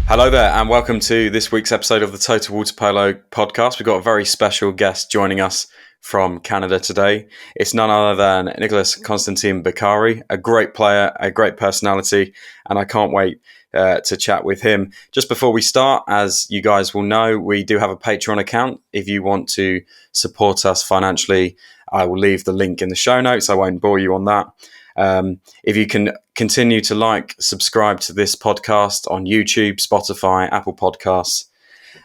Hello there, and welcome to this week's episode of the Total Waterpolo Podcast. We've got a very special guest joining us from Canada today. It's none other than Nicolas Constantin-Bicari, a great player, a great personality, and I can't wait to chat with him. Just before we start, as you guys will know, we do have a Patreon account. If you want to support us financially, I will leave the link in the show notes. I won't bore you on that. If you can continue to subscribe to this podcast on YouTube, Spotify, Apple Podcasts,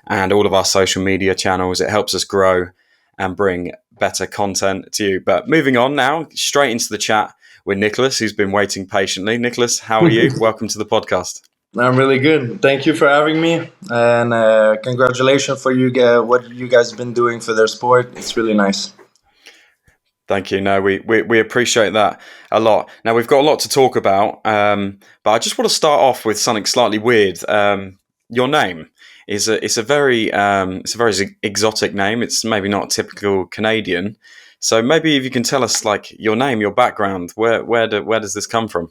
and all of our social media channels, it helps us grow and bring better content to you. But moving on now, straight into the chat with Nicolas, who's been waiting patiently. Nicolas, how are you? Welcome to the podcast. I'm really good. Thank you for having me, and congratulations for what you guys have been doing for their sport. It's really nice. Thank you. No, we appreciate that a lot. Now, we've got a lot to talk about, but I just want to start off with something slightly weird. Your name is a very exotic name. It's maybe not typical Canadian. So maybe if you can tell us your name, your background, where does this come from?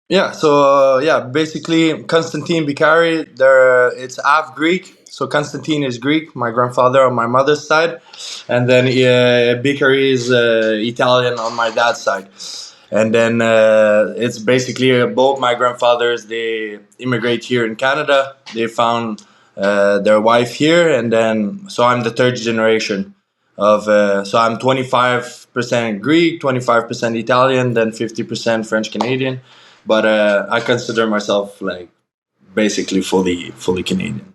Yeah. So basically Constantine-Bicari. It's half Greek. So Constantine is Greek, my grandfather on my mother's side, and then Bicari is Italian on my dad's side. And then it's basically both my grandfathers, they immigrate here in Canada. They found their wife here, and then so I'm the third generation of. So I'm 25% Greek, 25% Italian, then 50% French Canadian. But I consider myself basically fully Canadian.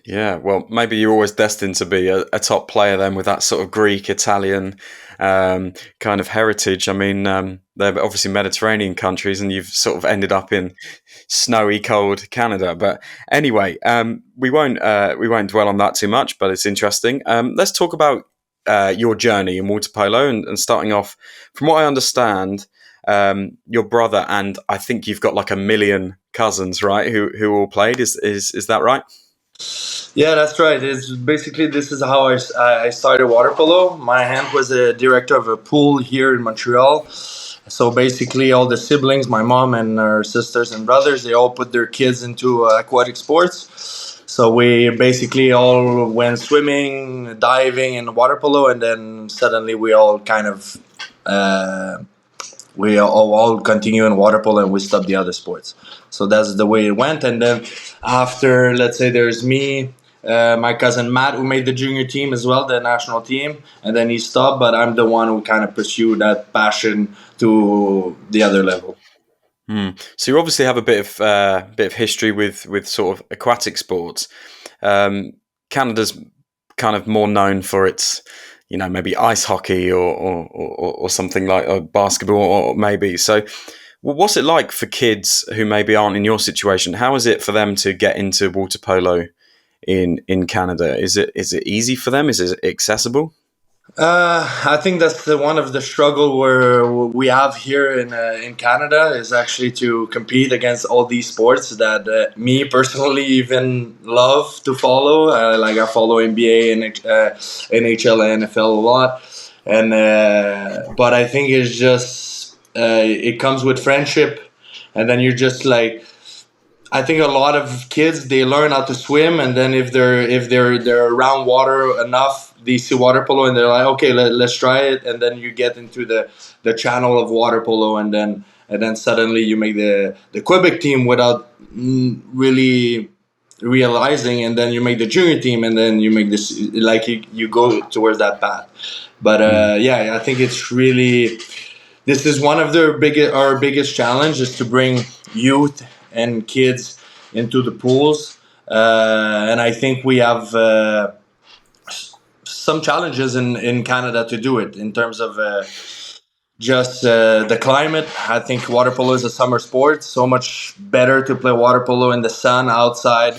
Yeah, well, maybe you're always destined to be a top player then with that sort of Greek, Italian kind of heritage. I mean, they're obviously Mediterranean countries and you've sort of ended up in snowy, cold Canada. But anyway, we won't dwell on that too much, but it's interesting. Let's talk about your journey in water polo and starting off, from what I understand, your brother and I think you've got 1 million cousins, right, who all played. Is that right? Yeah, that's right. It's basically, this is how I started water polo. My aunt was a director of a pool here in Montreal. So basically, all the siblings, my mom and her sisters and brothers, they all put their kids into aquatic sports. So we basically all went swimming, diving, and water polo, and then suddenly we all kind of we all continue in water polo and we stop the other sports. So that's the way it went. And then after, let's say, there's me, my cousin Matt, who made the junior team as well, the national team, and then he stopped. But I'm the one who kind of pursued that passion to the other level. So you obviously have a bit of history with sort of aquatic sports. Canada's kind of more known for its, maybe ice hockey or something like basketball or maybe. So what's it like for kids who maybe aren't in your situation? How is it for them to get into water polo in Canada? Is it easy for them? Is it accessible? I think that's one of the struggle where we have here in Canada is actually to compete against all these sports that me personally even love to follow. I follow NBA and NHL and NFL a lot, and but I think it's just it comes with friendship, and then you're just I think a lot of kids, they learn how to swim, and then if they're around water enough, they see water polo and they're like, okay, let's try it, and then you get into the channel of water polo, and then suddenly you make the Quebec team without really realizing, and then you make the junior team, and then you make this you go towards that path. But I think it's really, this is one of our biggest challenge is to bring youth and kids into the pools, and I think we have some challenges in Canada to do it in terms of just the climate. I think water polo is a summer sport, so much better to play water polo in the sun outside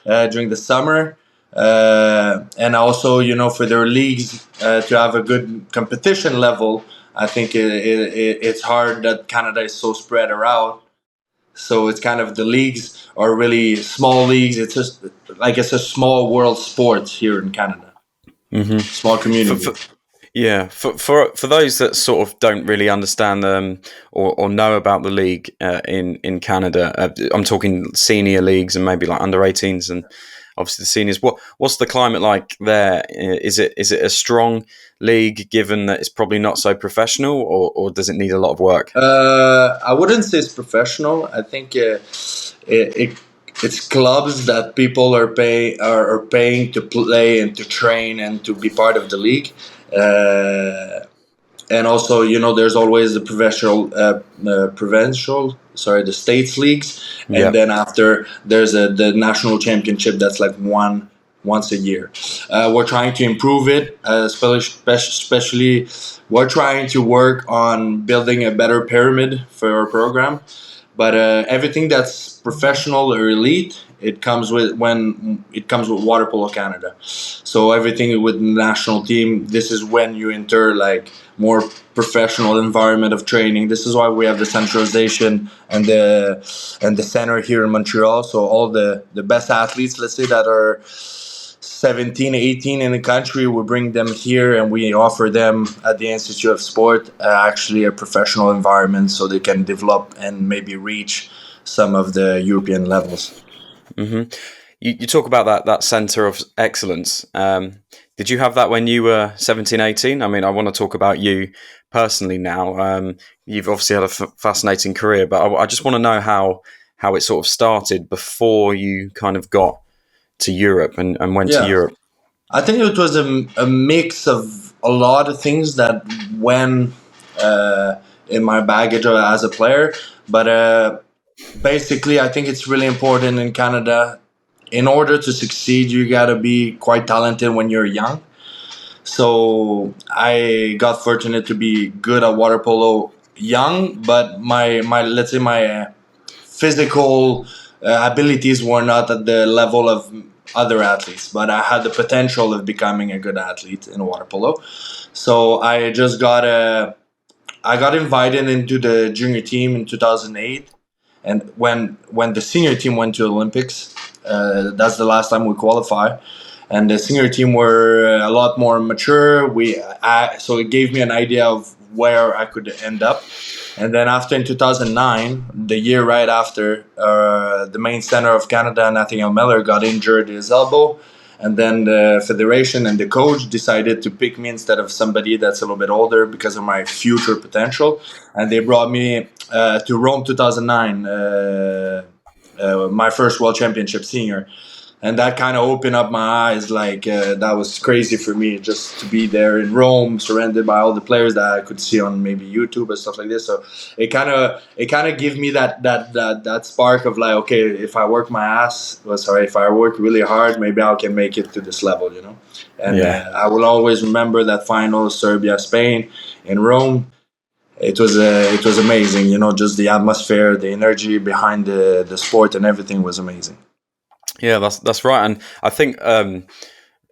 during the summer, and also for their leagues to have a good competition level. I think it's hard that Canada is so spread around. So it's kind of, the leagues are really small leagues. It's just it's a small world sport here in Canada. Mm-hmm. Small community. Yeah, for those that sort of don't really understand or know about the league in Canada, I'm talking senior leagues and maybe like under 18s and obviously the seniors. What's the climate like there? Is it a strong league given that it's probably not so professional, or does it need a lot of work? I wouldn't say it's professional. I think it it's clubs that people are paying to play and to train and to be part of the league. And also, there's always the the states leagues, and Yeah. then after there's the national championship that's like once a year. We're trying to improve it, especially we're trying to work on building a better pyramid for our program. But everything that's professional or elite, it comes with Water Polo Canada. So everything with the national team, this is when you enter like more professional environment of training. This is why we have the centralization and the center here in Montreal. So all the best athletes, let's say, that are 17, 18 in the country, we bring them here and we offer them at the Institute of Sport actually a professional environment so they can develop and maybe reach some of the European levels. hmm You talk about that centre of excellence. Did you have that when you were 17, 18? I mean, I want to talk about you personally now. You've obviously had a fascinating career, but I just want to know how it sort of started before you kind of got to Europe and went to Yeah, Europe. I think it was a mix of a lot of things that went in my baggage as a player. But basically, I think it's really important in Canada. In order to succeed, you got to be quite talented when you're young. So I got fortunate to be good at water polo young, but my let's say my physical abilities were not at the level of other athletes, but I had the potential of becoming a good athlete in water polo. So I got invited into the junior team in 2008, and when the senior team went to Olympics, that's the last time we qualified. And the senior team were a lot more mature. So it gave me an idea of where I could end up. And then after in 2009, the year right after, the main center of Canada, Nathaniel Miller, got injured his elbow. And then the federation and the coach decided to pick me instead of somebody that's a little bit older because of my future potential. And they brought me to Rome 2009, my first World Championship senior. And that kind of opened up my eyes. Like that was crazy for me just to be there in Rome, surrounded by all the players that I could see on maybe YouTube and stuff like this. So it kind of gave me that spark of like, okay, if I work my ass, if I work really hard, maybe I can make it to this level. And Yeah. I will always remember that final Serbia Spain in Rome. It was amazing. Just the atmosphere, the energy behind the sport, and everything was amazing. Yeah, that's right, and I think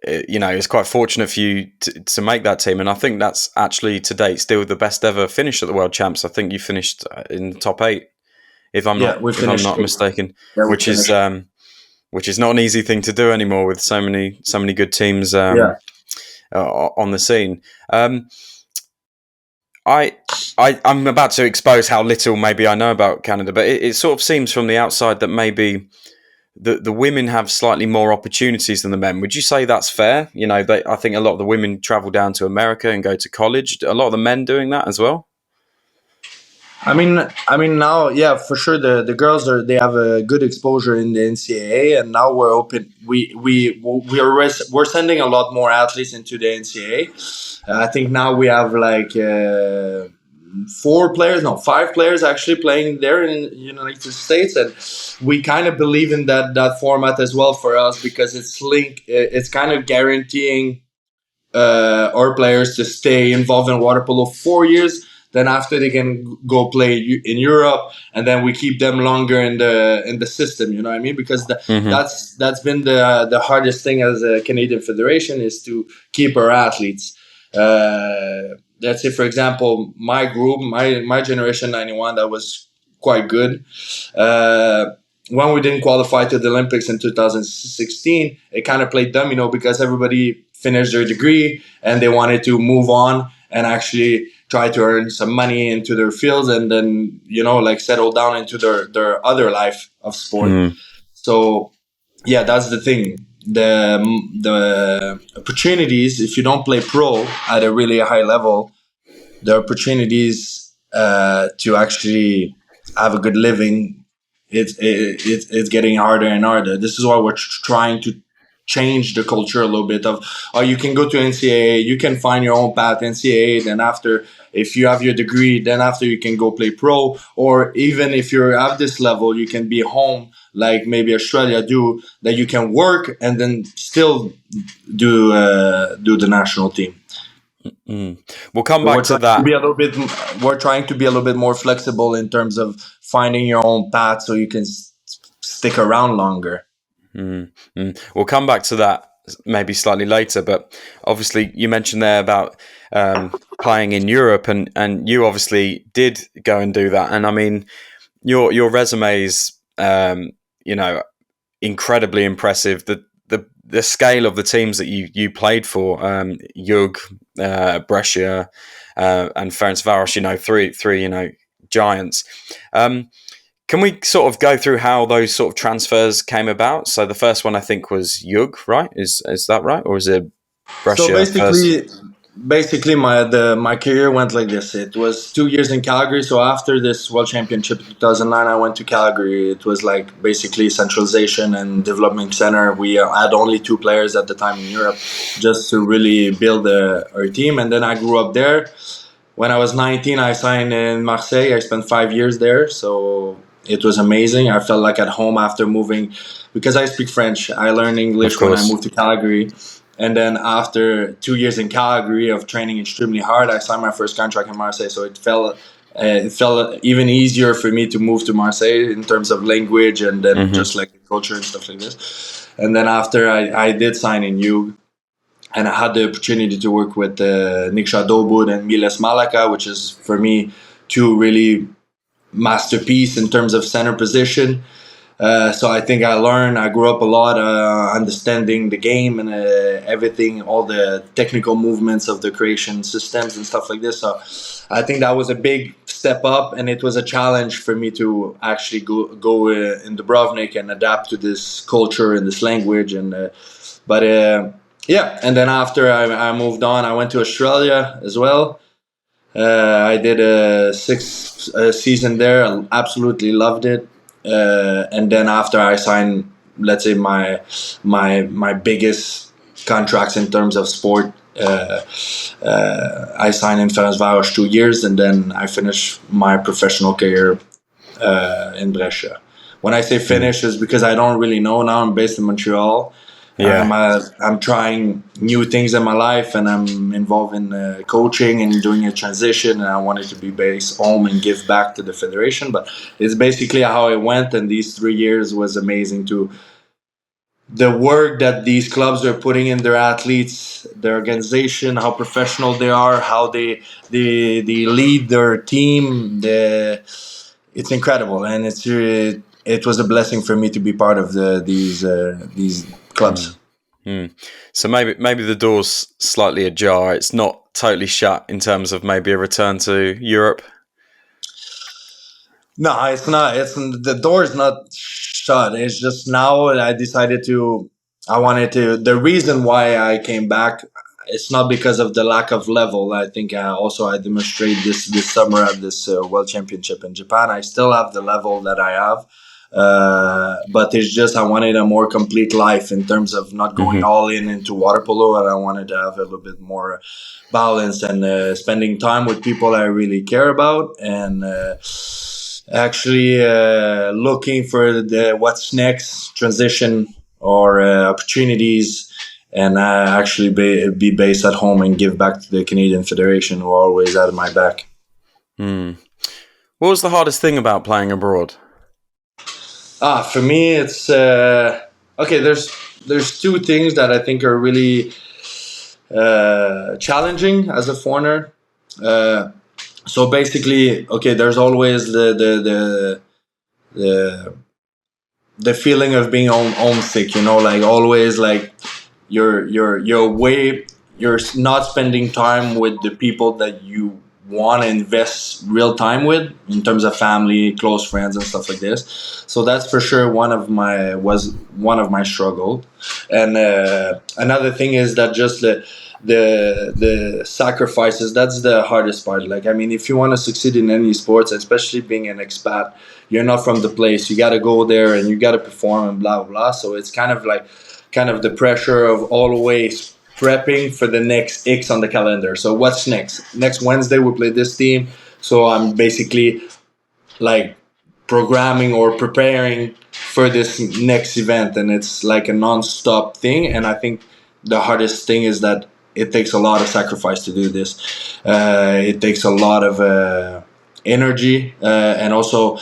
it's quite fortunate for you to make that team, and I think that's actually to date still the best ever finish at the World Champs. I think you finished in the top 8, if I'm Yeah, not we if I'm finished. not mistaken, Yeah, we which is finished. which is not an easy thing to do anymore with so many good teams Yeah. on the scene. I. I'm about to expose how little maybe I know about Canada, but it sort of seems from the outside that maybe the women have slightly more opportunities than the men. Would you say that's fair? I think a lot of the women travel down to America and go to college. A lot of the men doing that as well. I mean now, yeah, for sure. The girls they have a good exposure in the NCAA, and now we're open. We're sending a lot more athletes into the NCAA. I think now we have like 4 players, no, 5 players actually playing there in the United States, and we kind of believe in that format as well for us because it's kind of guaranteeing our players to stay involved in water polo 4 years. Then after they can go play in Europe, and then we keep them longer in the system. You know what I mean? Because Mm-hmm. that's been the hardest thing as a Canadian federation is to keep our athletes. Let's say, for example, my group, my generation '91, that was quite good. Uh, when we didn't qualify to the Olympics in 2016, it kind of played domino because everybody finish their degree and they wanted to move on and actually try to earn some money into their fields and then, like settle down into their other life of sport. So yeah, that's the thing. The opportunities, if you don't play pro at a really high level, the opportunities to actually have a good living, it's getting harder and harder. This is why we're trying to change the culture a little bit of, you can go to NCAA, you can find your own path NCAA, then after, if you have your degree, then after you can go play pro, or even if you're at this level, you can be home like maybe Australia do, that you can work and then still do the national team. We'll come back to that. We're trying to be a little bit more flexible in terms of finding your own path so you can stick around longer. We'll come back to that maybe slightly later, but obviously you mentioned there about playing in Europe, and you obviously did go and do that. And I mean, your resume is incredibly impressive. The scale of the teams that you played for, Jug, Brescia, and Ferencváros, three giants. Can we sort of go through how those sort of transfers came about? So the first one I think was Jug, right? Is that right, or is it Brescia? So basically, my career went like this. It was 2 years in Calgary. So after this World Championship in 2009, I went to Calgary. It was like basically centralization and development center. We had only 2 players at the time in Europe, just to really build our team. And then I grew up there. When I was 19, I signed in Marseille. I spent 5 years there. So it was amazing. I felt like at home after moving, because I speak French. I learned English when I moved to Calgary. And then after 2 years in Calgary of training extremely hard, I signed my first contract in Marseille. So it felt even easier for me to move to Marseille in terms of language and then just like the culture and stuff like this. And then after I did sign in Jug, and I had the opportunity to work with Nicolas Constantin-Bicari and Miles Malaka, which is for me 2 really masterpiece in terms of center position. So I think I grew up a lot understanding the game and everything, all the technical movements of the creation systems and stuff like this. So I think that was a big step up, and it was a challenge for me to actually go in Dubrovnik and adapt to this culture and this language. And and then after I moved on, I went to Australia as well. I did a 6 season there. I absolutely loved it. And then after I signed, let's say my biggest contracts in terms of sport, I signed in Ferencváros 2 years, and then I finished my professional career in Brescia. When I say finish, is because I don't really know now. I'm based in Montreal. I'm trying new things in my life, and I'm involved in coaching and doing a transition, and I wanted to be based home and give back to the federation. But it's basically how it went, and these 3 years was amazing too. The work that these clubs are putting in their athletes, their organization, how professional they are, how they lead their team, it's incredible, and it was a blessing for me to be part of these clubs. So maybe the door's slightly ajar. It's not totally shut in terms of maybe a return to Europe. No, it's not. The door is not shut. It's just now I decided the reason why I came back, it's not because of the lack of level. I think I demonstrated this summer at this World Championship in Japan. I still have the level that I have. But it's just I wanted a more complete life in terms of not going all into water polo, and I wanted to have a little bit more balance and spending time with people I really care about, and actually looking for what's next transition or opportunities, and actually be based at home and give back to the Canadian Federation, who always had my back. What was the hardest thing about playing abroad? For me, it's okay. There's 2 things that I think are really challenging as a foreigner. So basically, okay, there's always the feeling of being homesick. Like always, like you're away. You're not spending time with the people that you want to invest real time with in terms of family, close friends, and stuff like this. So that's for sure was one of my struggle. And another thing is that just the sacrifices, that's the hardest part. Like, I mean, if you want to succeed in any sports, especially being an expat, you're not from the place, you got to go there and you got to perform and blah blah blah. So it's kind of the pressure of always prepping for the next X on the calendar. So what's next Wednesday we play this team, so I'm basically like programming or preparing for this next event, and it's like a non-stop thing. And I think the hardest thing is that it takes a lot of sacrifice to do this. It takes a lot of energy, and also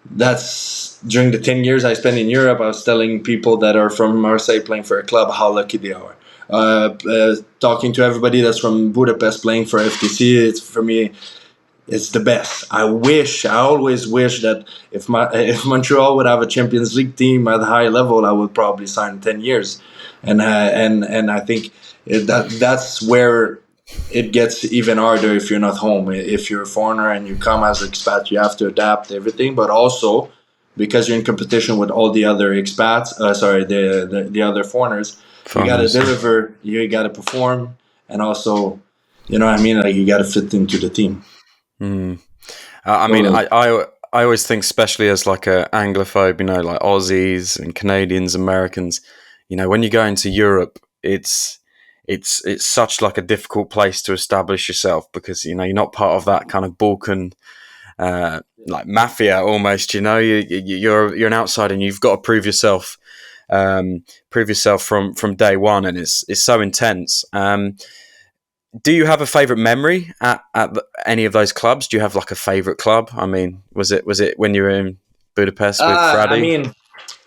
that's during the 10 years I spent in Europe. I was telling people that are from Marseille playing for a club how lucky they are. Talking to everybody that's from Budapest playing for FTC, it's, for me, it's the best. I always wish that if Montreal would have a Champions League team at a high level, I would probably sign 10 years. And I think that's where it gets even harder if you're not home. If you're a foreigner and you come as an expat, you have to adapt everything, but also because you're in competition with all the other expats, the other foreigners, you got to deliver, you got to perform, and also, you know what I mean? Like, you got to fit into the team. I mean, I always think, especially as like a Anglophobe, you know, like Aussies and Canadians, Americans, you know, when you go into Europe, it's such like a difficult place to establish yourself, because, you know, you're not part of that kind of Balkan like mafia almost. You know, you're an outsider and you've got to prove yourself from day one, and it's so intense. Do you have a favorite memory at any of those clubs? Do you have like a favorite club? I mean, was it when you were in Budapest with Fradi? I mean,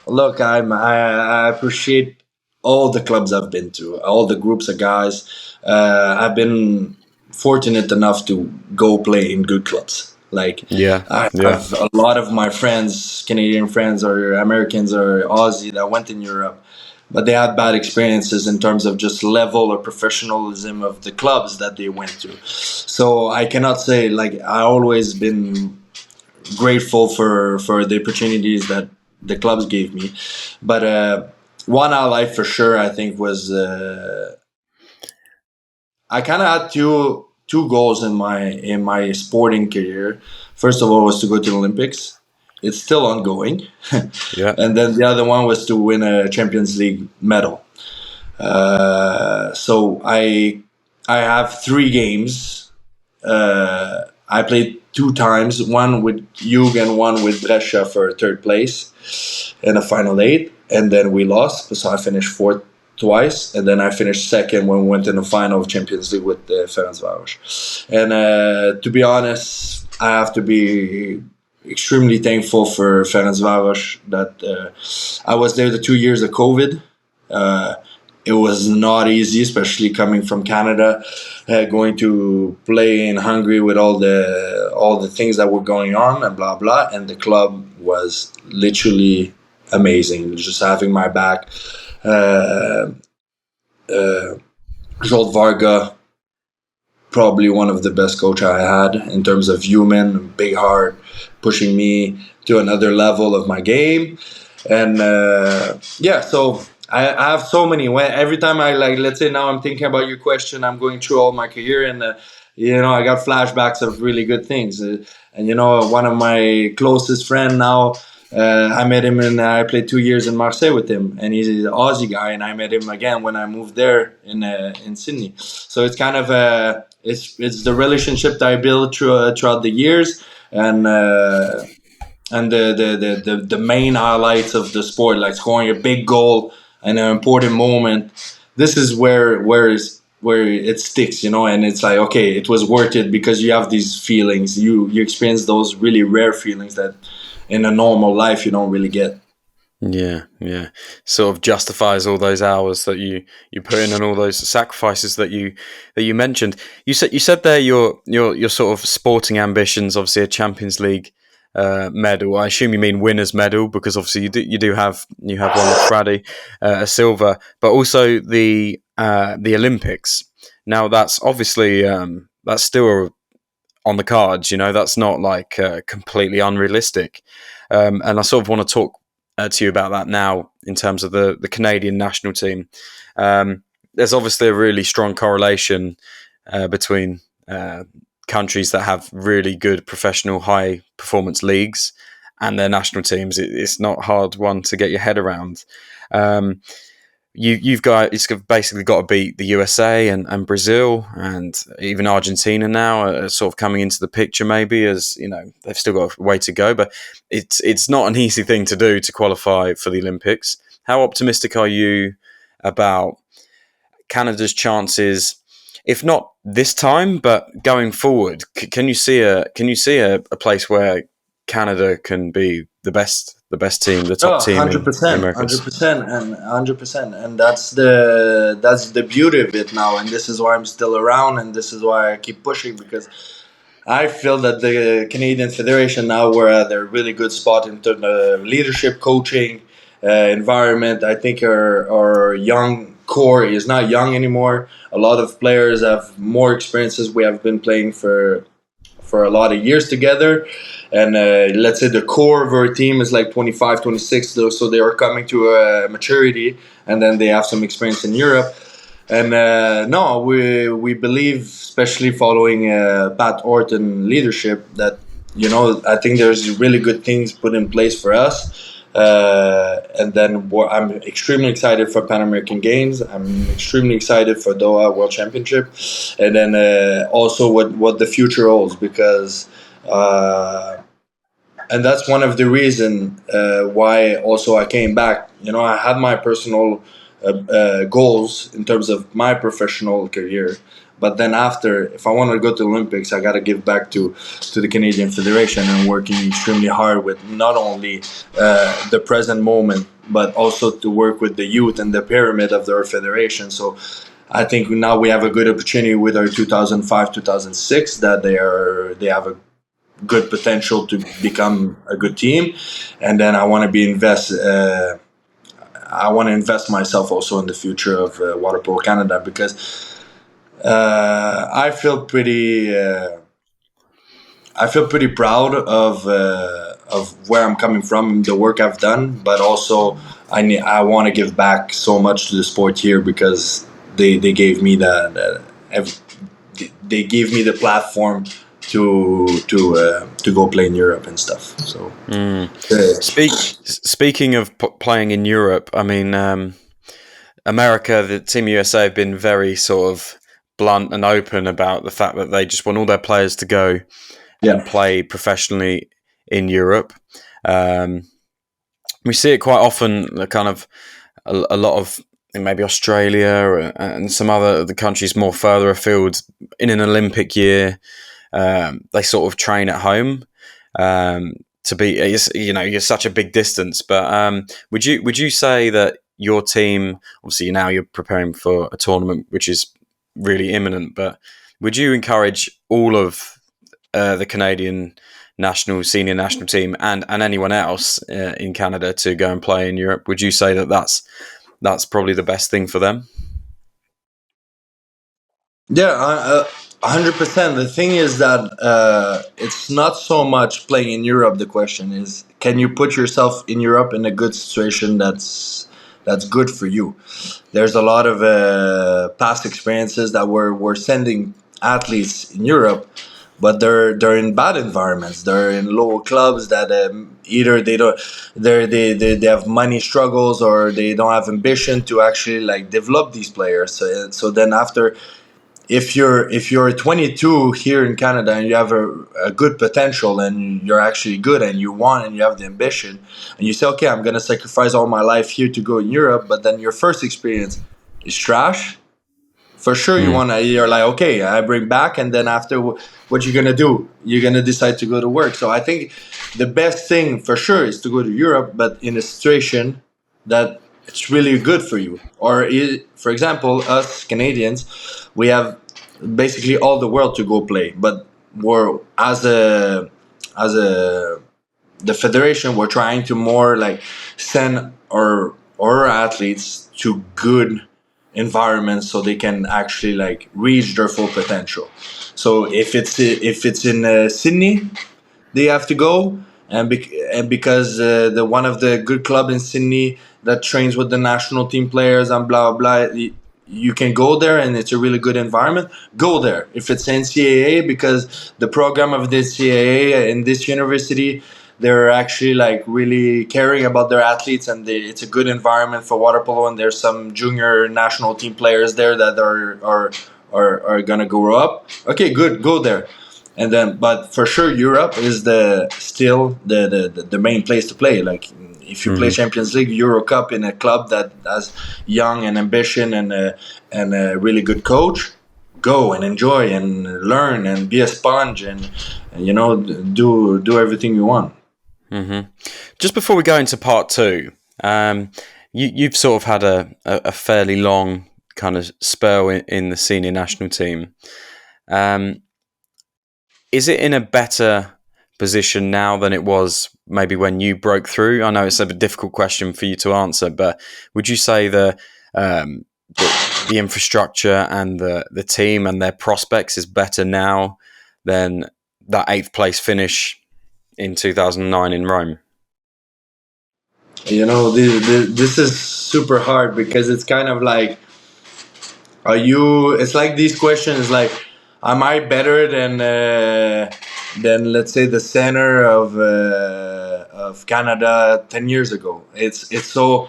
look, I appreciate all the clubs I've been to, all the groups of guys. I've been fortunate enough to go play in good clubs. Like, I have a lot of my friends, Canadian friends or Americans or Aussie, that went in Europe, but they had bad experiences in terms of just level or professionalism of the clubs that they went to. So I cannot say, like, I always been grateful for the opportunities that the clubs gave me. But one highlight for sure, I think, was I kind of had two goals in my sporting career. First of all was to go to the Olympics. It's still ongoing. And then the other one was to win a Champions League medal. So I have 3 games. I played 2 times, one with Jug and one with Brescia for 3rd place in the final 8. And then we lost, so I finished 4th twice, and then I finished 2nd when we went in the final of Champions League with Ferencváros. And to be honest, I have to be extremely thankful for Ferencváros that I was there the 2 years of COVID. It was not easy, especially coming from Canada, going to play in Hungary with all the things that were going on and blah blah. And the club was literally amazing, just having my back. Joel Varga, probably one of the best coach I had in terms of human, big heart, pushing me to another level of my game. And so I have so many. Every time let's say now I'm thinking about your question, I'm going through all my career, and I got flashbacks of really good things. And one of my closest friend now, I met him and I played 2 years in Marseille with him, and he's an Aussie guy, and I met him again when I moved there in Sydney. So it's kind of it's the relationship that I built throughout the years, and the main highlights of the sport, like scoring a big goal in an important moment. This is where it sticks, and it's like, okay, it was worth it, because you have these feelings, you experience those really rare feelings that in a normal life you don't really get. Yeah. Sort of justifies all those hours that you put in and all those sacrifices that you mentioned. You said there your sort of sporting ambitions, obviously a Champions League medal. I assume you mean winners medal, because obviously you have won the Fradi, a silver, but also the Olympics. Now that's obviously that's still on the cards. That's not like completely unrealistic. And I sort of want to talk to you about that now in terms of the Canadian national team. There's obviously a really strong correlation between countries that have really good professional high performance leagues and their national teams. It's not hard one to get your head around. You've basically got to beat the USA and Brazil and even Argentina now are sort of coming into the picture, maybe, as they've still got a way to go, but it's not an easy thing to do to qualify for the Olympics. How optimistic are you about Canada's chances, if not this time, but going forward? Can you see a place where Canada can be the best team, the top team in the Americas? 100%, and that's the beauty of it now, and this is why I'm still around, and this is why I keep pushing, because I feel that the Canadian Federation now, we're at a really good spot in terms of leadership, coaching, environment. I think our young core is not young anymore. A lot of players have more experiences. We have been playing for a lot of years together, and let's say the core of our team is like 25, 26, so they are coming to a maturity, and then they have some experience in Europe. And no, we believe, especially following Pat Orton leadership, that I think there's really good things put in place for us. And then I'm extremely excited for Pan American Games. I'm extremely excited for Doha World Championship, and then also what the future holds, because and that's one of the reasons why also I came back. I had my personal goals in terms of my professional career, but then after, if I want to go to the Olympics, I got to give back to the Canadian Federation, and working extremely hard with not only the present moment, but also to work with the youth and the pyramid of their federation. So I think now we have a good opportunity with our 2005-2006 that they have a good potential to become a good team, and then I want to invest myself also in the future of Water Polo Canada, because I feel pretty proud of where I'm coming from, the work I've done, but also I want to give back so much to the sport here, because they gave me they gave me the platform to go play in Europe and stuff. So speaking of playing in Europe, I mean, America, the Team USA have been very sort of blunt and open about the fact that they just want all their players to go and play professionally in Europe. We see it quite often, kind of a lot of maybe Australia and some other countries more further afield in an Olympic year. They sort of train at home to be, you're such a big distance. But would you say that your team, obviously now you're preparing for a tournament which is really imminent, but would you encourage all of the Canadian senior national team and anyone else in Canada to go and play in Europe? Would you say that that's probably the best thing for them? Yeah, 100%. The thing is that it's not so much playing in Europe. The question is, can you put yourself in Europe in a good situation that's good for you? There's a lot of past experiences that we're sending athletes in Europe, but they're in bad environments. They're in lower clubs that either they have money struggles, or they don't have ambition to actually like develop these players. So then after, if you're 22 here in Canada and you have a good potential, and you're actually good, and you want, and you have the ambition, and you say, okay, I'm going to sacrifice all my life here to go in Europe, but then your first experience is trash, for sure you're like, okay, I bring back, and then after, what you're going to do? You're going to decide to go to work. So I think the best thing for sure is to go to Europe, but in a situation that it's really good for you. Or, for example, us Canadians, we have basically all the world to go play, but we're as a the federation were trying to more like send our athletes to good environments so they can actually like reach their full potential. So if it's in Sydney, they have to go, and because the one of the good club in Sydney that trains with the national team players and blah blah, you can go there and it's a really good environment. Go there. If it's NCAA, because the program of the NCAA in this university, they're actually like really caring about their athletes, and it's a good environment for water polo. And there's some junior national team players there that are gonna grow up. Okay, good, go there. And then, but for sure, Europe is the main place to play. Like if you play Champions League, Euro Cup in a club that has young and ambition and a really good coach, go and enjoy and learn and be a sponge and do everything you want. Just before we go into part two, you've sort of had a fairly long kind of spell in the senior national team. Is it in a better position now than it was maybe when you broke through? I know it's a difficult question for you to answer, but would you say the infrastructure and the team and their prospects is better now than that 8th place finish in 2009 in Rome? This is super hard because it's kind of like, it's like these questions like, am I better than let's say the center of Canada 10 years ago? It's so,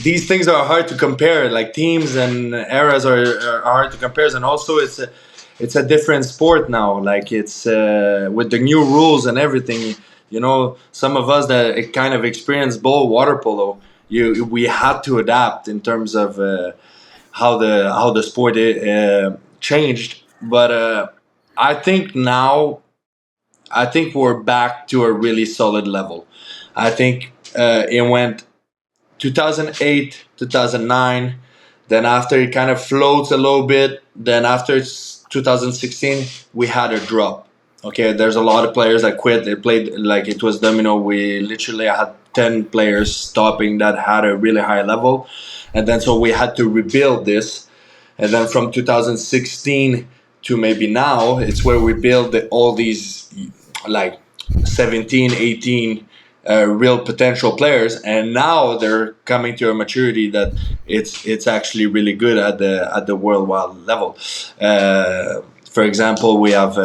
these things are hard to compare. Like teams and eras are hard to compare, and also it's a different sport now. Like it's with the new rules and everything. Some of us that kind of experienced bowl water polo, we had to adapt in terms of how the sport changed. But I think now, I think we're back to a really solid level. I think it went 2008, 2009. Then after it kind of floats a little bit. Then after 2016, we had a drop. Okay, there's a lot of players that quit. They played like it was domino. We literally had 10 players stopping that had a really high level. And then so we had to rebuild this. And then from 2016 to maybe now, it's where we build all these like 17, 18 real potential players, and now they're coming to a maturity that it's actually really good at the worldwide level. For example, we have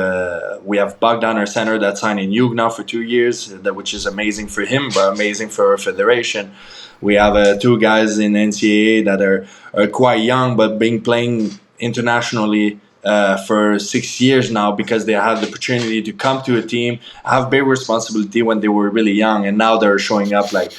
Bogdan, our center, that signed in Jug now for 2 years, which is amazing for him, but amazing for our federation. We have 2 guys in NCAA that are quite young, but been playing internationally for 6 years now, because they had the opportunity to come to a team, have big responsibility when they were really young, and now they're showing up like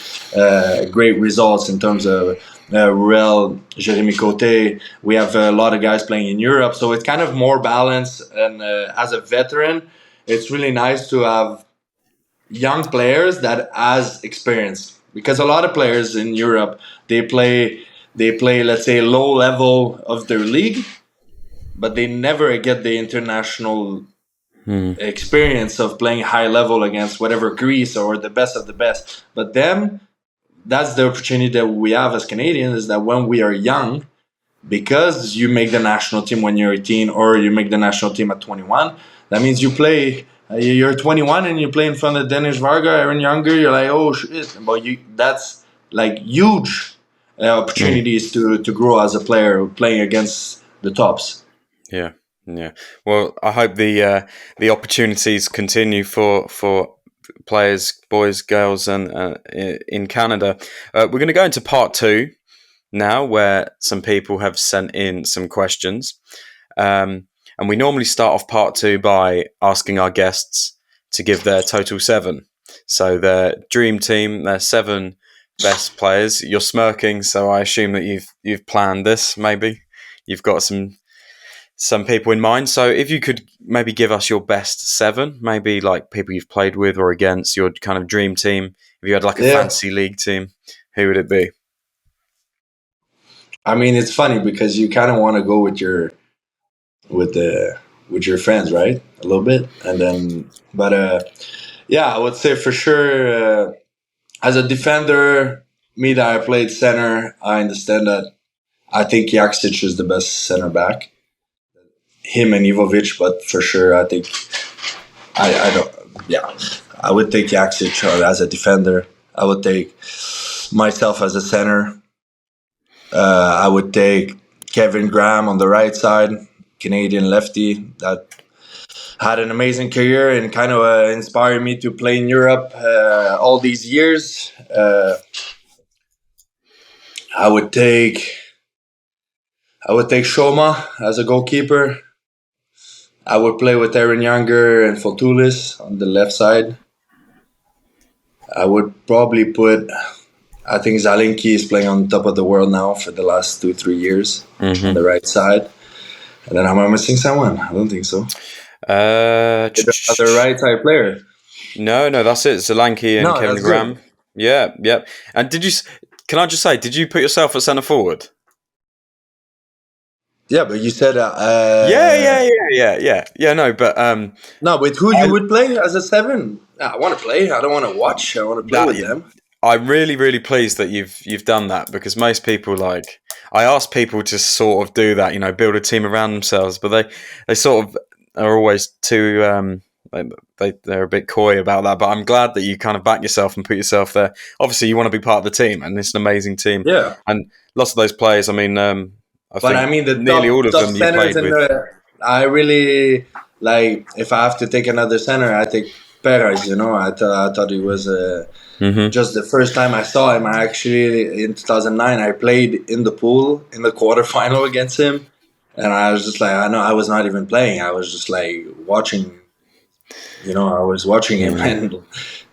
great results in terms of Real, Jeremy Cote. We have a lot of guys playing in Europe, so it's kind of more balanced. And as a veteran, it's really nice to have young players that has experience, because a lot of players in Europe, they play let's say low level of their league, but they never get the international experience of playing high level against whatever Greece or the best of the best. But them, that's the opportunity that we have as Canadians, is that when we are young, because you make the national team when you're 18 or you make the national team at 21, that means you play, you're 21 and you play in front of Dennis Varga, Aaron Younger, you're like, oh shit. But that's like huge opportunities to grow as a player playing against the tops. Yeah. Well, I hope the opportunities continue for players, boys, girls, and in Canada. We're going to go into part two now, where some people have sent in some questions, and we normally start off part two by asking our guests to give their total 7. So their dream team, their 7 best players. You're smirking, so I assume that you've planned this. Maybe you've got some people in mind. So if you could maybe give us your best 7, maybe like people you've played with or against, your kind of dream team. If you had like a fantasy league team, who would it be? I mean, it's funny because you kind of want to go with your friends, right? A little bit, and then, but Yeah, I would say for sure. As a defender, me that I played center, I understand that. I think Jaksic is the best center back. Him and Ivovic, but for sure, I think I don't. Yeah, I would take Jaksic as a defender. I would take myself as a center. I would take Kevin Graham on the right side, Canadian lefty that had an amazing career and kind of inspired me to play in Europe all these years. I would take Shoma as a goalkeeper. I would play with Aaron Younger and Fotulis on the left side. I would probably put. I think Zalinki is playing on top of the world now for the last 2-3 years on the right side. And then am I missing someone? I don't think so. Other right side player. No, that's it. Solanke and Kevin Graham. Good. Yeah. And can I just say, did you put yourself at centre forward? Yeah, but you said yeah. No, but no, with who you would play as a 7? I want to play. I don't want to watch. I want to play with them. I'm really, really pleased that you've done that, because most people I ask people to sort of do that, build a team around themselves, but they sort of are always too they're a bit coy about that. But I'm glad that you kind of back yourself and put yourself there. Obviously, you want to be part of the team, and it's an amazing team. Yeah, and lots of those players. I mean, the nearly all of them you played with. I really like. If I have to take another center, I take Perez. I thought he was. Just the first time I saw him, I actually in 2009 I played in the pool in the quarterfinal against him, and I was just like, I was not even playing. I was just like watching. I was watching him, and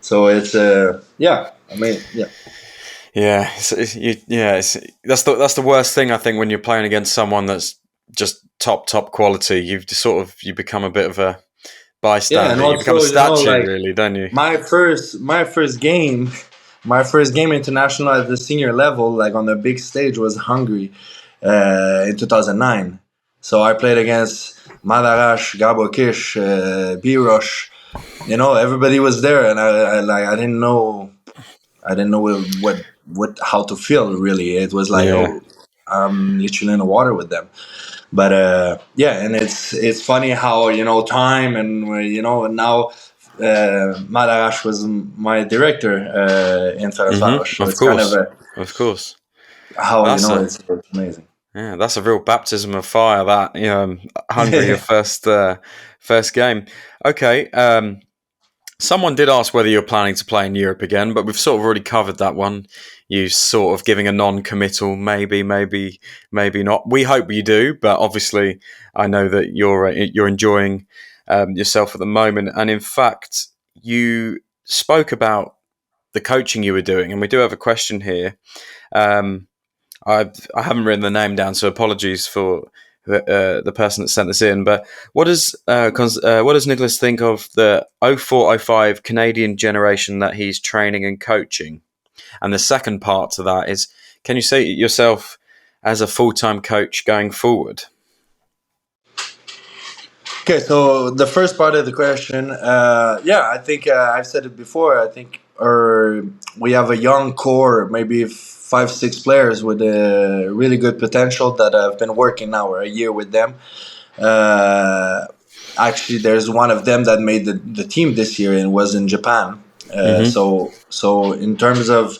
so it's that's the worst thing, I think, when you're playing against someone that's just top quality. You become a bit of a bystander. And also, you become a statue, really, don't you? My first game international at the senior level, like on the big stage, was Hungary in 2009. So I played against Madarash, Gabor Kish, Birosh. Everybody was there, and I didn't know what how to feel, really. It was like, I'm literally in the water with them. But and it's funny how time and now Madarash was my director in Ferencváros. Of course, of course. How it's amazing. Yeah, that's a real baptism of fire. That Hungary, your first game. Okay. Someone did ask whether you're planning to play in Europe again, but we've sort of already covered that one. You sort of giving a non-committal, maybe not. We hope you do, but obviously I know that you're enjoying yourself at the moment. And in fact, you spoke about the coaching you were doing, and we do have a question here. I haven't written the name down, so apologies for the person that sent this in. But what does Nicolas think of the 04-05 Canadian generation that he's training and coaching? And the second part to that is, can you see yourself as a full-time coach going forward? Okay, so the first part of the question, I think I've said it before. I think we have a young core, maybe 5-6 players with a really good potential that have been working now a year with them. Actually, there's one of them that made the team this year and was in Japan. So in terms of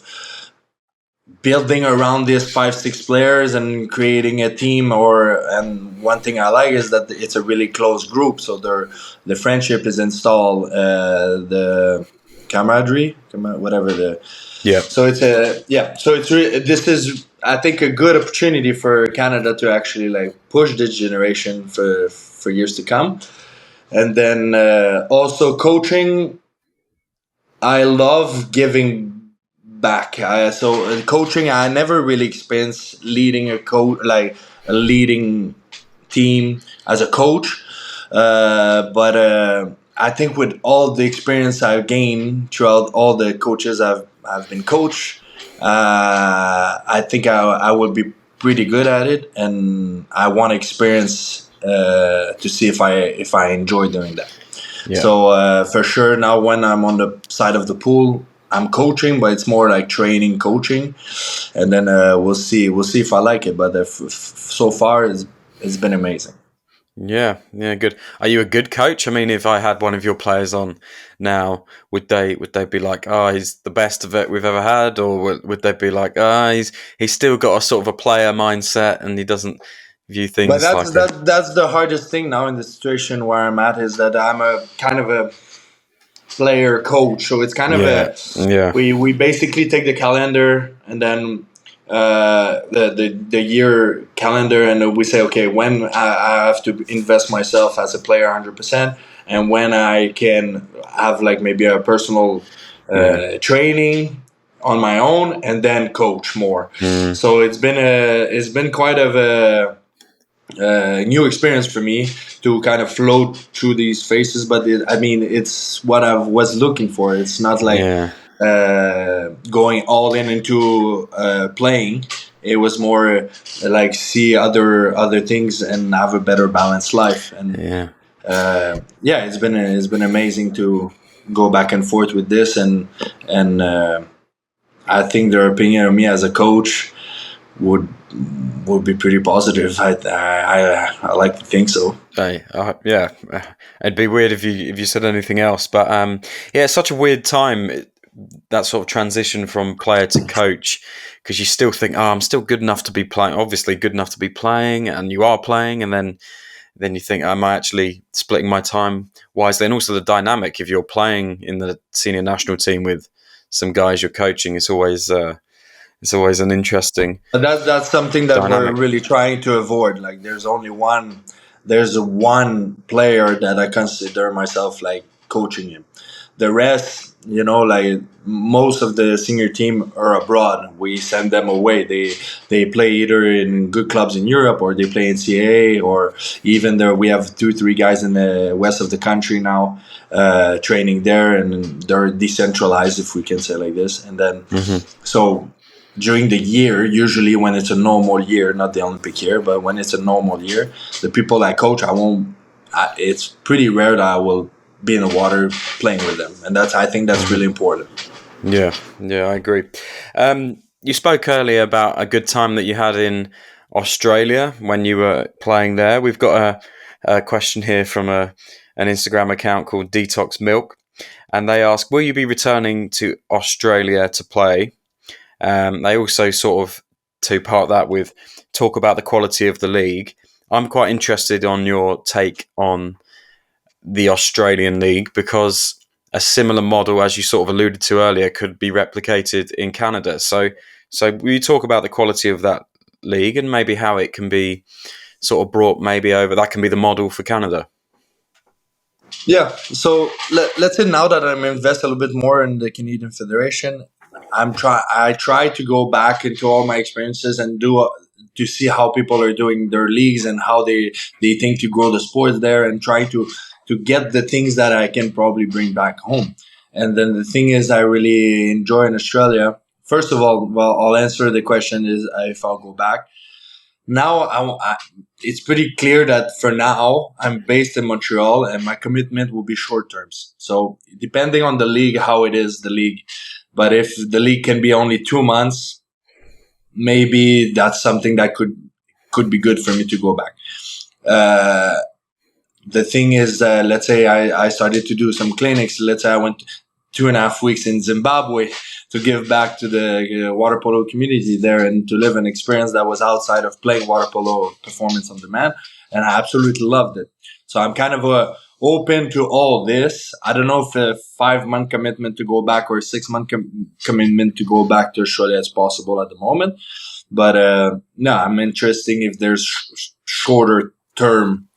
building around these 5-6 players and creating a team, and one thing I like is that it's a really close group. So the friendship is installed, the camaraderie, whatever the. Yeah. So this is, I think, a good opportunity for Canada to actually push this generation for years to come. And then also coaching, I love giving back. So coaching, I never really experienced leading a leading team as a coach. But I think with all the experience I've gained throughout all the coaches I've been coached, I think I will be pretty good at it, and I want to experience to see if I enjoy doing that. Yeah. So for sure, now when I'm on the side of the pool, I'm coaching, but it's more like training, coaching, and then we'll see. We'll see if I like it. But so far, it's been amazing. Yeah, good. Are you a good coach? I mean, if I had one of your players on now, would they be like, oh, he's the best of it we've ever had, or would they be like, ah, he's still got a sort of a player mindset and he doesn't view But things like a that's the hardest thing now in the situation where I'm at, is that I'm a kind of a player coach. So it's kind of yeah, a yeah, we basically take the calendar, and then the year calendar, and we say, okay, when I have to invest myself as a player 100%, and when I can have like maybe a personal yeah, training on my own, and then coach more. mm, So it's been quite of a new experience for me to kind of float through these phases. But I mean, it's what I was looking for. It's not like yeah, going all in into playing. It was more like see other things and have a better balanced life. And yeah. yeah, it's been amazing to go back and forth with this. And I think their opinion of me as a coach would be pretty positive. I like to think so. Hey, yeah, it'd be weird if you said anything else, but yeah, it's such a weird time, that sort of transition from player to coach, because you still think, oh, I'm still good enough to be playing, obviously good enough to be playing, and you are playing, and then you think, am I actually splitting my time wisely? And also the dynamic, if you're playing in the senior national team with some guys you're coaching, it's always an interesting But that's something that we're dynamic. really trying to avoid. Like, there's one player that I consider myself like coaching him. The rest, like most of the senior team are abroad. We send them away. They play either in good clubs in Europe, or they play in CA, or even there we have 2-3 guys in the west of the country now training there, and they're decentralized, if we can say like this. And then so during the year, usually when it's a normal year, not the Olympic year, but when it's a normal year, the people I coach, it's pretty rare that I will be in the water playing with them. And I think that's really important. Yeah, I agree. You spoke earlier about a good time that you had in Australia when you were playing there. We've got a question here from an Instagram account called Detox Milk, and they ask, will you be returning to Australia to play? They also sort of two-part that with talk about the quality of the league. I'm quite interested on your take on the Australian league, because a similar model, as you sort of alluded to earlier, could be replicated in Canada. So will you talk about the quality of that league and maybe how it can be sort of brought maybe over? That can be the model for Canada. Yeah. So let's say now that I'm invested a little bit more in the Canadian Federation, I try to go back into all my experiences and to see how people are doing their leagues and how they think to grow the sport there, and try to get the things that I can probably bring back home. And then the thing is, I really enjoy in Australia. First of all, well, I'll answer the question is if I'll go back. Now it's pretty clear that for now I'm based in Montreal, and my commitment will be short terms. So depending on the league, how it is, the league. But if the league can be only 2 months, maybe that's something that could be good for me to go back. The thing is, let's say I started to do some clinics. Let's say I went 2.5 weeks in Zimbabwe to give back to the water polo community there, and to live an experience that was outside of playing water polo performance on demand. And I absolutely loved it. So I'm kind of open to all this. I don't know if a 5-month commitment to go back or a 6-month commitment to go back to Australia is possible at the moment. But no, I'm interested if there's shorter term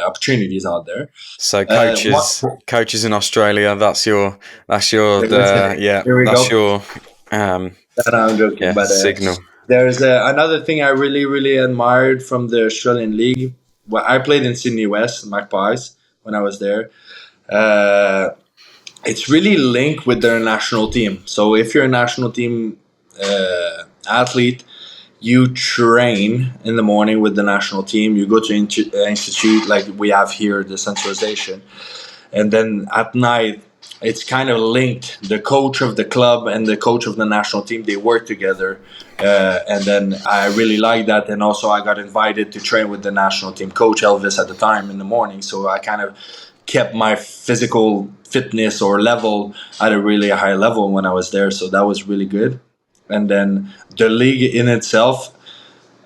opportunities out there. So coaches in Australia, that's your yeah, Here we that's go. your I'm joking, but signal. there's another thing I really admired from the Australian League. Well, I played in Sydney West Magpies when I was there. It's really linked with their national team. So if you're a national team athlete, you train in the morning with the national team. You go to institute like we have here, the centralization, and then at night it's kind of linked. The coach of the club and the coach of the national team, they work together, and then I really like that. And also I got invited to train with the national team coach Elvis at the time in the morning, so I kind of kept my physical fitness or level at a really high level when I was there, so that was really good. And then the league in itself,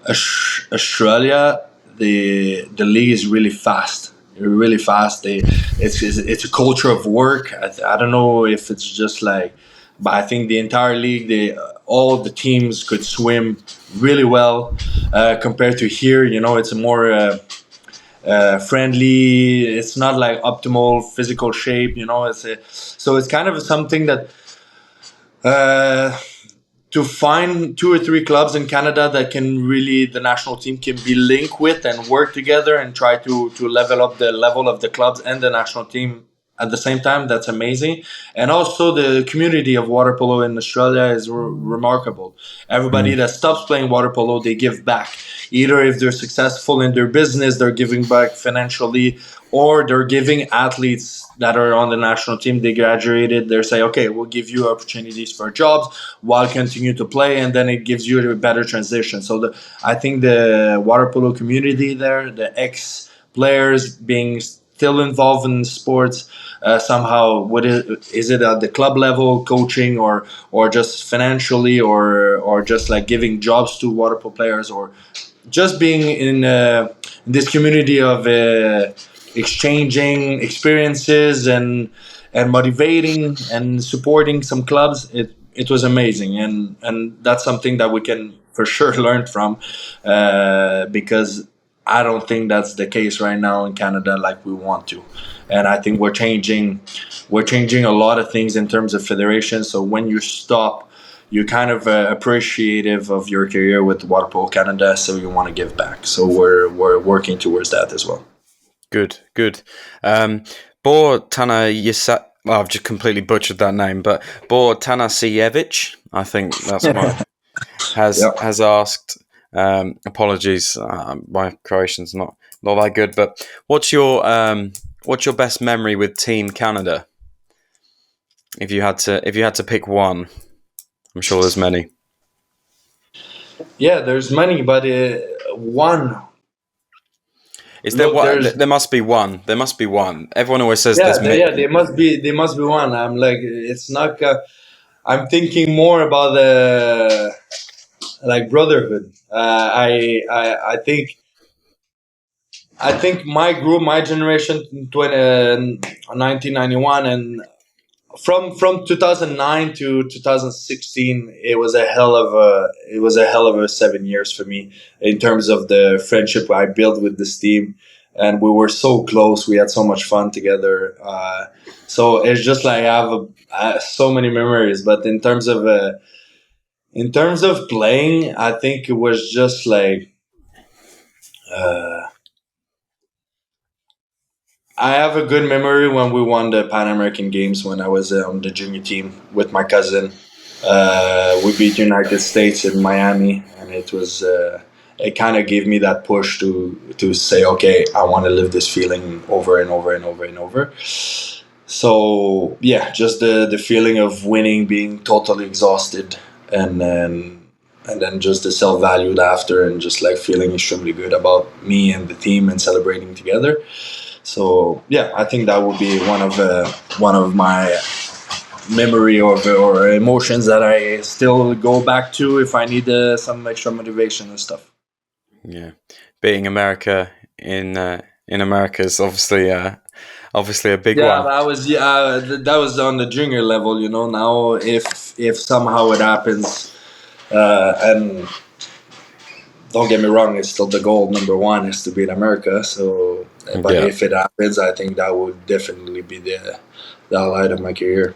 Australia, the league is really fast. Really fast. It's a culture of work. I don't know if it's just like, but I think the entire league, all the teams could swim really well compared to here. You know, it's a more friendly. It's not like optimal physical shape. You know, so it's kind of something that. To find 2 or 3 clubs in Canada that can really, the national team can be linked with and work together and try to level up the level of the clubs and the national team at the same time, that's amazing. And also the community of water polo in Australia is remarkable. Everybody that stops playing water polo, they give back. Either if they're successful in their business, they're giving back financially, or they're giving athletes that are on the national team, they graduated, they say, okay, we'll give you opportunities for jobs while continue to play, and then it gives you a better transition. So I think the water polo community there, the ex-players being still involved in sports, somehow, is it at the club level, coaching, or just financially, or just like giving jobs to water polo players, or just being in this community of exchanging experiences and motivating and supporting some clubs. It was amazing, and that's something that we can for sure learn from, because I don't think that's the case right now in Canada like we want to. And I think we're changing a lot of things in terms of federation. So when you stop, you're kind of appreciative of your career with Water Polo Canada, so you want to give back. So we're working towards that as well. Good. Bor Tanasievich, well, I've just completely butchered that name, but Bor Tanasievich, I think that's what has asked. Apologies, my Croatian's not that good. But what's your best memory with Team Canada? If you had to pick one, I'm sure there's many. Yeah, there's many, but one. Is there one? There must be one. There must be one. Everyone always says there's many. Yeah, there must be. There must be one. I'm like, it's not. I'm thinking more about the like brotherhood. I think my group, my generation, 1991, and from 2009 to 2016, it was a hell of a 7 years for me in terms of the friendship I built with this team, and we were so close. We had so much fun together. So it's just like I have so many memories. But in terms of playing, I think it was just like. I have a good memory when we won the Pan American Games when I was on the junior team with my cousin. We beat United States in Miami, and it was it kind of gave me that push to say, okay, I want to live this feeling over and over and over and over. So yeah, just the feeling of winning, being totally exhausted, and then just the self valued after, and just like feeling extremely good about me and the team and celebrating together. So yeah, I think that would be one of my memory or emotions that I still go back to if I need some extra motivation and stuff. Yeah, beating America in America is obviously a big one. Yeah, that was on the junior level. You know, now if somehow it happens, and don't get me wrong, it's still the goal. Number one is to beat America. So, but if it happens, I think that would definitely be the highlight of my career.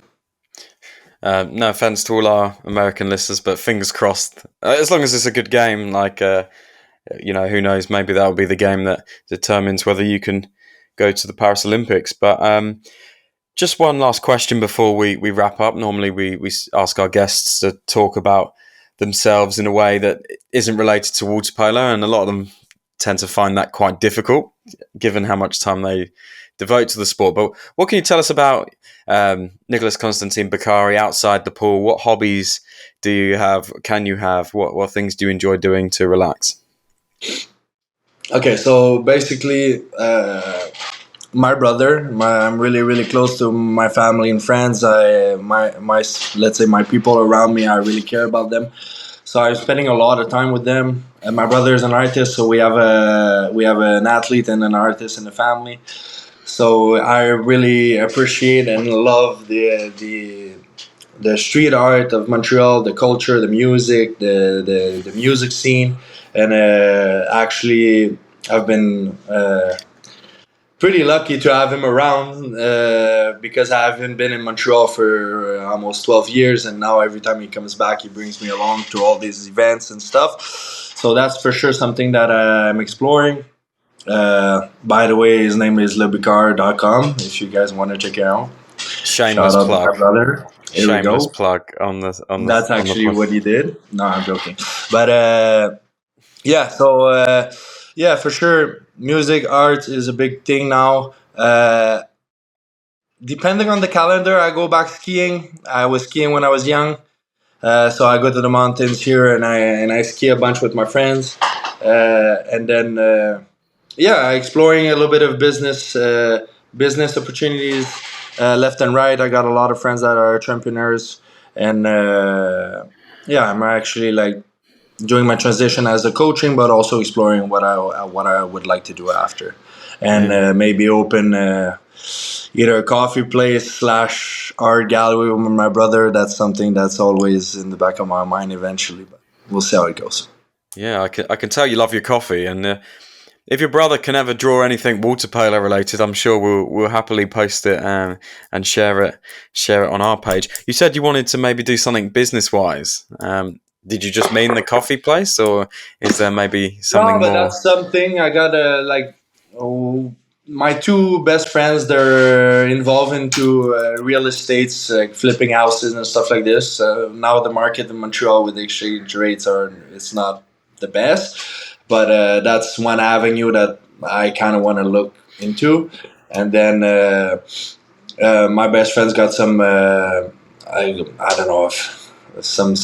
No offense to all our American listeners, but fingers crossed. As long as it's a good game, like who knows? Maybe that will be the game that determines whether you can go to the Paris Olympics. But just one last question before we wrap up. Normally, we ask our guests to talk about themselves in a way that isn't related to water polo, and a lot of them tend to find that quite difficult given how much time they devote to the sport. But what can you tell us about Nicolas Constantin-Bicari outside the pool? What hobbies do you have? Can you have? What things do you enjoy doing to relax? Okay, so basically, my brother, I'm really really close to my family and friends. My let's say my people around me, I really care about them. So I'm spending a lot of time with them. And my brother is an artist, so we have an athlete and an artist in the family. So I really appreciate and love the street art of Montreal, the culture, the music, the music scene, and actually I've been pretty lucky to have him around because I haven't been in Montreal for almost 12 years, and now every time he comes back, he brings me along to all these events and stuff. So that's for sure something that I'm exploring. By the way, his name is lebicar.com if you guys want to check it out. Shameless Shout out plug. to my brother. Here Shameless we go. plug on the. That's actually what he did. No, I'm joking. But yeah, so yeah, for sure, music, art is a big thing now. Depending on the calendar, I go back skiing. I was skiing when I was young, so I go to the mountains here and I ski a bunch with my friends, and then yeah, exploring a little bit of business opportunities left and right. I got a lot of friends that are entrepreneurs, and yeah, I'm actually like doing my transition as a coaching, but also exploring what I would like to do after, and maybe open either a coffee place / art gallery with my brother. That's something that's always in the back of my mind eventually, but we'll see how it goes. Yeah, I can tell you love your coffee, and if your brother can ever draw anything water polo related, I'm sure we'll happily post it and share it on our page. You said you wanted to maybe do something business wise. Did you just mean the coffee place, or is there maybe something No, but more? that's something I gotta like. Oh, my two best friends, they're involved into real estates, like flipping houses and stuff like this. Now the market in Montreal with the exchange rates it's not the best, but that's one avenue that I kind of want to look into. And then my best friend's got some I don't know if some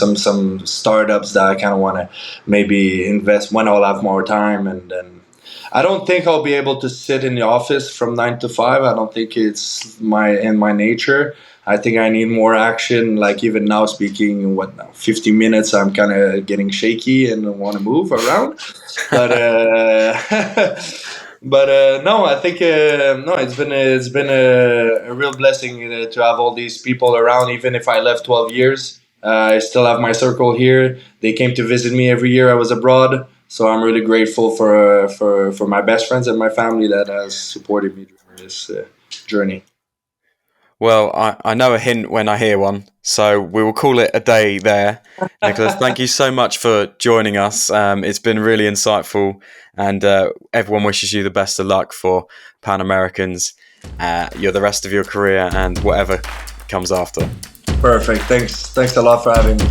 startups that I kind of want to maybe invest when I'll have more time. And then I don't think I'll be able to sit in the office from 9 to 5. I don't think it's in my nature. I think I need more action. Like even now, speaking 50 minutes, I'm kind of getting shaky and want to move around. But but no, I think no, it's been a real blessing to have all these people around. Even if I left 12 years, I still have my circle here. They came to visit me every year I was abroad. So I'm really grateful for my best friends and my family that has supported me during this journey. Well, I know a hint when I hear one, so we will call it a day there. Nicolas, thank you so much for joining us. It's been really insightful, and everyone wishes you the best of luck for Pan Americans, the rest of your career, and whatever comes after. Perfect. Thanks a lot for having me.